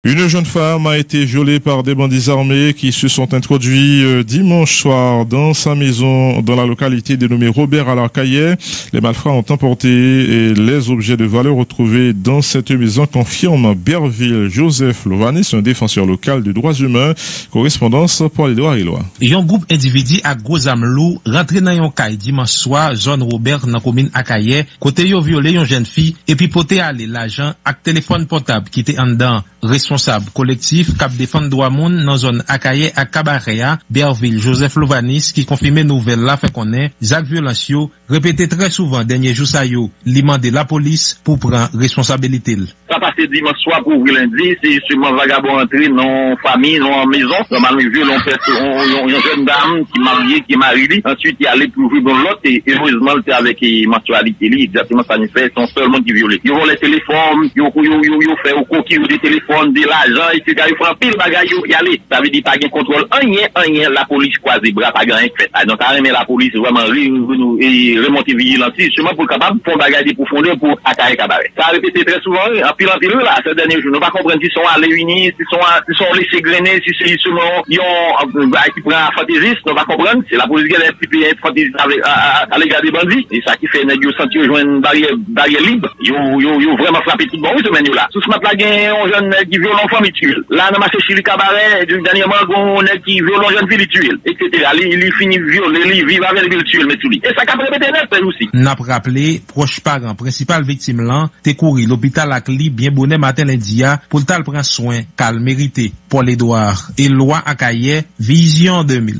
Une jeune femme a été violée par des bandits armés qui se sont introduits dimanche soir dans sa maison dans la localité dénommée Robert à l'Arcaillet. Les malfrats ont emporté les objets de valeur retrouvés dans cette maison, confirme Berville Joseph Lovanis, un défenseur local de droits humains. Correspondance pour les droits et lois. Un groupe individu à gros amlou rentré dans un caille dimanche soir, zone Robert dans la commune Arcaillet, côté yo violé une jeune fille et puis poté aller l'argent avec téléphone portable qui était en dedans. Responsable collectif Cap défendre droit monde dans zone Akaye à Cabaréa, Berville Joseph Lovanis qui confirmait nouvelle là fait qu'on est Jacques Violencio répété très souvent dernier jour ça yo li mandé la police pour prendre responsabilité. Ça passé dimanche soir pour ouvrir lundi, c'est seulement vagabond entré dans famille, dans maison, normalement violon une jeune dame qui mariée, qui est mariée, ensuite il allait pour ouvrir dans l'autre et heureusement c'était avec mensualité exactement ça nous fait son seul monde qui violé. Ils vont les téléphones, ils fait au coquille des téléphones, de l'argent, etc. Ils font pile bagaille y aller. Ça veut dire pas de contrôle, rien, la police croisé bras pas grand fait. Donc carrément la police vraiment remonter vigilance justement pour capable faire bagaille de profondeur pour attaquer cabaret. Ça a répété très souvent en pile là ces derniers jours. Nous pas comprendre s'ils sont allés unis, s'ils sont laissés grainer, si c'est seulement ils ont qui prend fantaisiste, nous pas comprendre, c'est la police qui est plus fantaisiste à l'égard des bandits et ça qui fait nèg yo sentir joindre barrière libre. Yo vraiment frappé tout bon semaine là. Sous ce matin là un jeune qui viole l'enfant mutuel. Là dans marché Chili cabaret dernièrement on nèg qui viole une jeune fille mutuelle, etc. Il finit violer, il vit avec le mutuel mais tout lui. Et ça qu'a répété net aussi. N'a rappelé proche parent principal victime là, t'es couru l'hôpital à Cli bien bonnet matin lundi pour t'al prendre soin qu'al mérité Paul-Édouard et loi Akaye Vision 2000.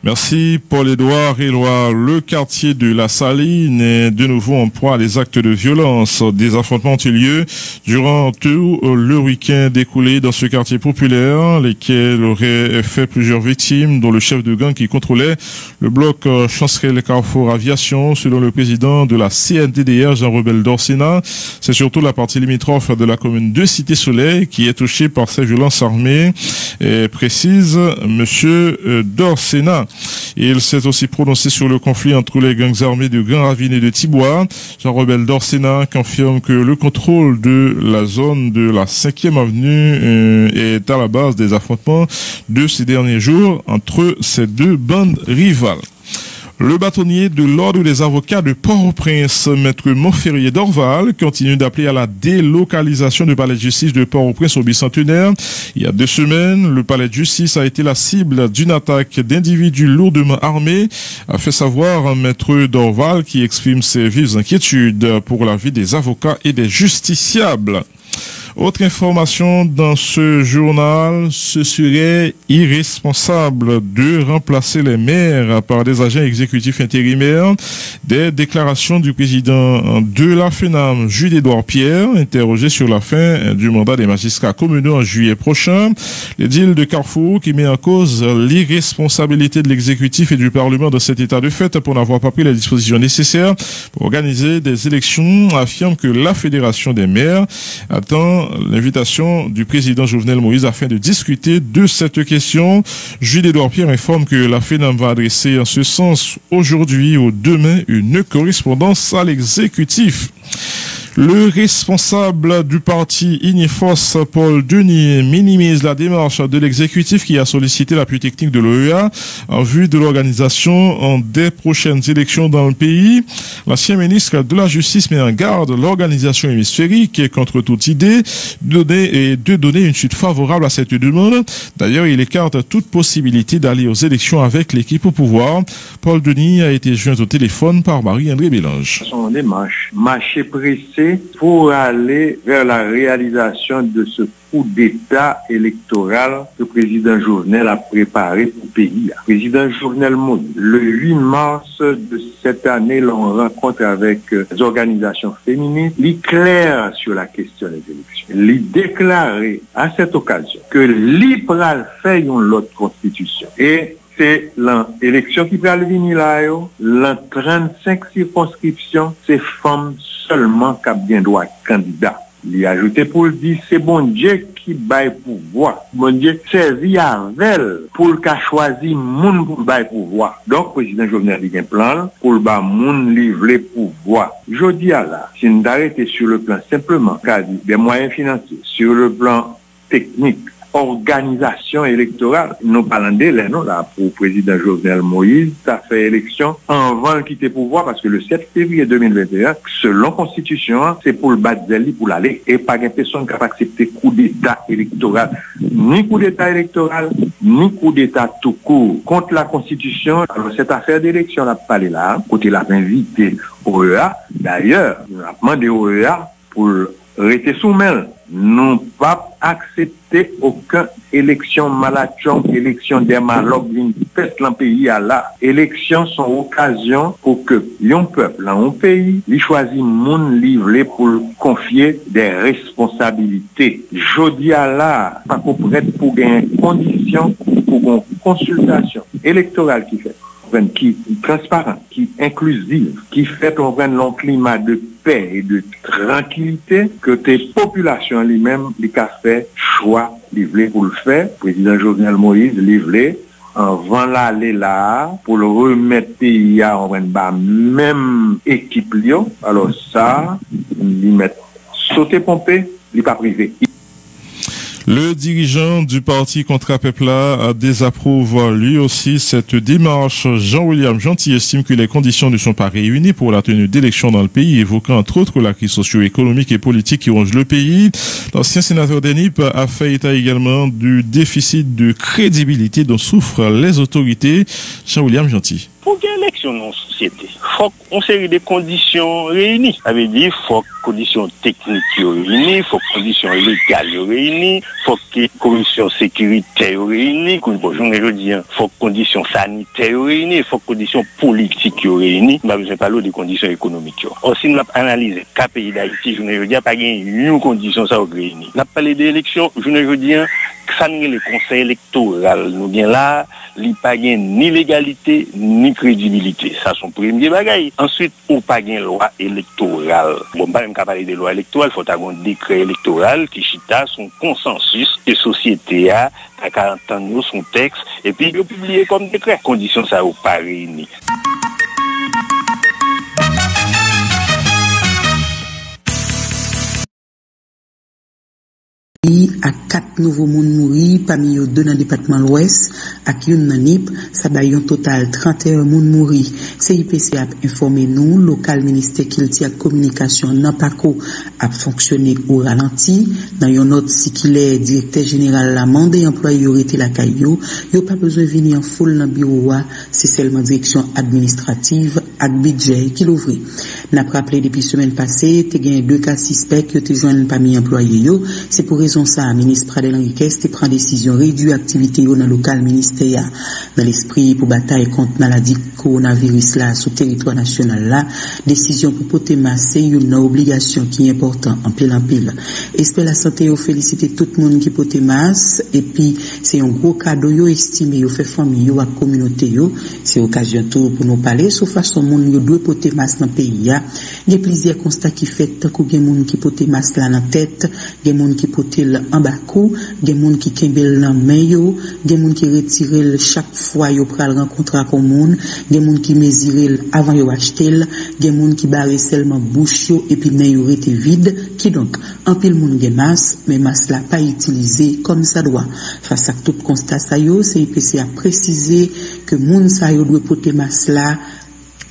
Merci Paul-Édouard Éloire. Le quartier de la Saline est de nouveau en proie à des actes de violence. Des affrontements ont eu lieu durant tout le week-end écoulé dans ce quartier populaire, lesquels auraient fait plusieurs victimes, dont le chef de gang qui contrôlait le bloc Chancerelle Carrefour Aviation, selon le président de la CNDDR, Jean-Robert Dorsena. C'est surtout la partie limitrophe de la commune de Cité-Soleil qui est touchée par ces violences armées, et précise monsieur Dorsena. Il s'est aussi prononcé sur le conflit entre les gangs armés de Grand Ravine et de Thibois. Jean-Robert Dorsena confirme que le contrôle de la zone de la 5e avenue est à la base des affrontements de ces derniers jours entre ces deux bandes rivales. Le bâtonnier de l'ordre des avocats de Port-au-Prince, maître Montferrier d'Orval, continue d'appeler à la délocalisation du palais de justice de Port-au-Prince au bicentenaire. Il y a 2 semaines, le palais de justice a été la cible d'une attaque d'individus lourdement armés, a fait savoir maître d'Orval qui exprime ses vives inquiétudes pour la vie des avocats et des justiciables. Autre information dans ce journal, ce serait irresponsable de remplacer les maires par des agents exécutifs intérimaires. Des déclarations du président de la FENAM, Jules-Édouard Pierre, interrogé sur la fin du mandat des magistrats communaux en juillet prochain. L'édile de Carrefour qui met en cause l'irresponsabilité de l'exécutif et du Parlement dans cet état de fait pour n'avoir pas pris les dispositions nécessaires pour organiser des élections, affirme que la Fédération des maires attend l'invitation du président Jovenel Moïse afin de discuter de cette question. Jules-Édouard Pierre informe que la FENAM va adresser en ce sens aujourd'hui ou demain une correspondance à l'exécutif. Le responsable du parti Inifos, Paul Denis, minimise la démarche de l'exécutif qui a sollicité l'appui technique de l'OEA en vue de l'organisation des prochaines élections dans le pays. L'ancien ministre de la Justice met en garde l'organisation hémisphérique contre toute idée de donner une suite favorable à cette demande. D'ailleurs, il écarte toute possibilité d'aller aux élections avec l'équipe au pouvoir. Paul Denis a été joint au téléphone par Marie-André Bélange. Son démarche, marché pressé pour aller vers la réalisation de ce coup d'État électoral que le président Jovenel a préparé pour le pays. Le président Jovenel Moïse, le 8 mars de cette année, l'on rencontre avec les organisations féministes, il est clair sur la question des élections. Il déclaré à cette occasion que l'IPRAL fait une autre constitution. Et c'est l'élection qui va venir là, l'an 35 circonscriptions, c'est femmes seulement qui ont bien droit candidat. Il a ajouté pour le dire, c'est bon Dieu qui baille pouvoir. Bon Dieu servi avec pour le cas choisi moun pour baille pouvoir. Donc, président Jovenel a un plan pour le bas moun livrer pouvoir. Je dis à là, si nous arrêtons sur le plan simplement, des moyens financiers, sur le plan technique, organisation électorale. Nous parlons de là, là, pour le président Jovenel Moïse, ça fait élection avant de quitter le pouvoir parce que le 7 février 2021, selon la Constitution, c'est pour le battre pour l'aller et pas une personne qui a accepté coup d'État électoral, ni coup d'État électoral, ni coup d'État tout court contre la Constitution. Alors cette affaire d'élection, on a parlé là, côté l'a invité OEA. D'ailleurs, on a demandé OEA pour rester soumis. Non pas accepter aucune élection malachon, élection des malocs d'une fête dans le pays à la. Élections sont occasion pour que un peuple dans un pays, il choisit moun livré pour confier des responsabilités. Jodi à la, pas qu'on prête pour gagner conditions pour une consultation électorale qui fait. Qui est transparent, qui est inclusive, qui fait qu'on prenne un climat de paix et de tranquillité que tes populations lui-même, les fait choix livré pour le faire. Le président Jovenel Moïse livré avant l'aller là pour le remettre pays à même équipe Lyon. Alors ça, lui mettre sauter pompé, il pas privé. Le dirigeant du parti Contra Pepla désapprouve lui aussi cette démarche. Jean-William Gentil estime que les conditions ne sont pas réunies pour la tenue d'élections dans le pays, évoquant entre autres la crise socio-économique et politique qui ronge le pays. L'ancien sénateur d'ENIP a fait état également du déficit de crédibilité dont souffrent les autorités. Jean-William Gentil. Pour qu'il y ait élection dans la société, il faut qu'on série de conditions réunies. Ça veut dire il faut que conditions techniques réunies, il faut que conditions légales réunies, il faut que conditions sécuritaires réunies, il faut que conditions sanitaires réunies, il faut que conditions politiques réunies. On n'a besoin pas de conditions économiques. Aussi, nous avons analysé le pays d'Haïti, je ne veux dire pas une condition ça réunies. On a parlé d'élections, je ne veux dire ça n'est le conseil électoral. Nous bien là, il n'y a pas ni légalité, ni crédibilité. Ça, son premier bagage. Ensuite, on n'a pas de loi électorale. Bon, pas même qu'à parler de loi électorale, il faut avoir un décret électoral qui chita son consensus de société à 40 ans, son texte, et puis le publier comme décret. Conditions ça au pas réunies. À 4 nouveaux moun mouri, parmi eux 2 dans le département l'Ouest, ak yon nan NIP, ça bay un total 31 moun mouri. CIPC a informé nous, local ministère Kilti ak communication nan pako a fonctionné au ralenti. Dans yon note si qu'il est directeur général la mande et employé yorete la kayo, yo pas besoin venir en foule dans bureau wa, c'est seulement direction administrative ak budget qui l'ouvri. N'a rappelé depuis semaine passée, te gen 2 cas suspects qui te joignent parmi employés yo, c'est pour raison ça, ministre Pradel Henriquez te prend décision réduire activité dans le local ministère dans l'esprit pour bataille contre maladie coronavirus là sur territoire national là, décision pour porter masse une obligation qui est importante en pile. Espère la santé yo féliciter tout le monde qui porte masse et puis c'est un gros cadeau yo estimé yo fait famille yo à communauté yo, c'est occasion tout pour nous parler sur façon monde yo doit porter masse dans pays là. Il y a plusieurs constats qui fait tant que gen monde qui porte masse là dans tête, gen monde qui porte en bas cou, gen moun qui kembel nan main yo, gen moun qui retire chaque fois yo pral rencontrer comme moun, gen moun qui mesure avant yo acheter, gen moun qui barre seulement bouche yo et puis nan yo rete vide, qui donc en pile moun gen masse, mais masse la pas utilisé comme ça doit. Face à tout constat ça yo, CIPC a précisé que moun sa yo doit porter masse là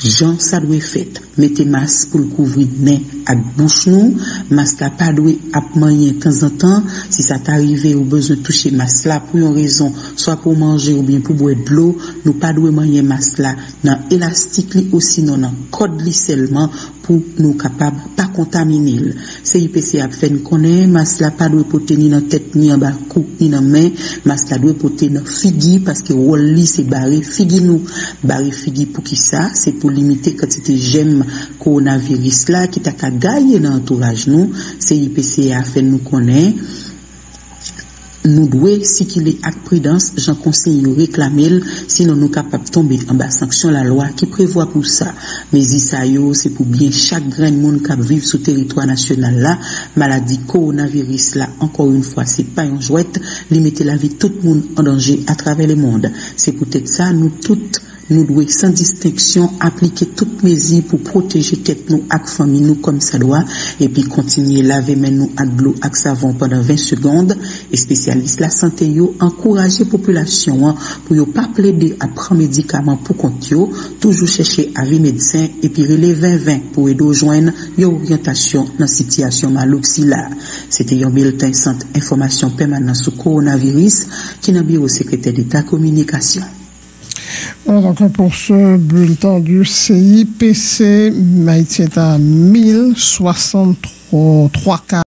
Jean ça doit fait mettez masque pour couvrir nez ak bouche nous, masque là pas doit ap manger de temps en temps, si ça t'arrive ou besoin toucher masque là pour une raison, soit pour manger ou bien pour boire de l'eau, nous pas doit manger masque là dans élastique li aussi non dans code li seulement pour nous capable pas contaminer. CIPC a fait connaître masque là pas doit porter ni dans tête ni en bas cou ni dans main, masque là doit porter dans figi parce que rôle li c'est barrer figi nous, barrer figi pour qui ça, c'est pour limiter quantité gemme coronavirus là qui t'a gagné dans l'entourage nous. CIPC a fait nous connaître nous devons, si qu'il est avec prudence, j'en conseille réclamer, sinon nous capables de tomber en bas sanction la loi qui prévoit pour ça. Mais ça c'est pour bien chaque grand monde qui vit sur le territoire national là, maladie coronavirus là, encore une fois, c'est pas un jouet, limiter la vie de tout le monde en danger à travers le monde. C'est peut-être ça, nous toutes nous devons sans distinction appliquer toutes mesures pour protéger tête nous et famille nous comme ça doit et puis continuer laver main nous avec l'eau et savon pendant 20 secondes et spécialistes la santé yo encourager population pour yo pas plaider à prendre médicaments pour compte yo, toujours chercher avis médecin et puis relever 20 pour aider joindre une orientation dans situation maloxi là. C'était un bulletin centre information permanente sur coronavirus qui n'a bureau secrétaire d'État communication. Donc pour ce bulletin du CIPC, Haïti est à 1063 cas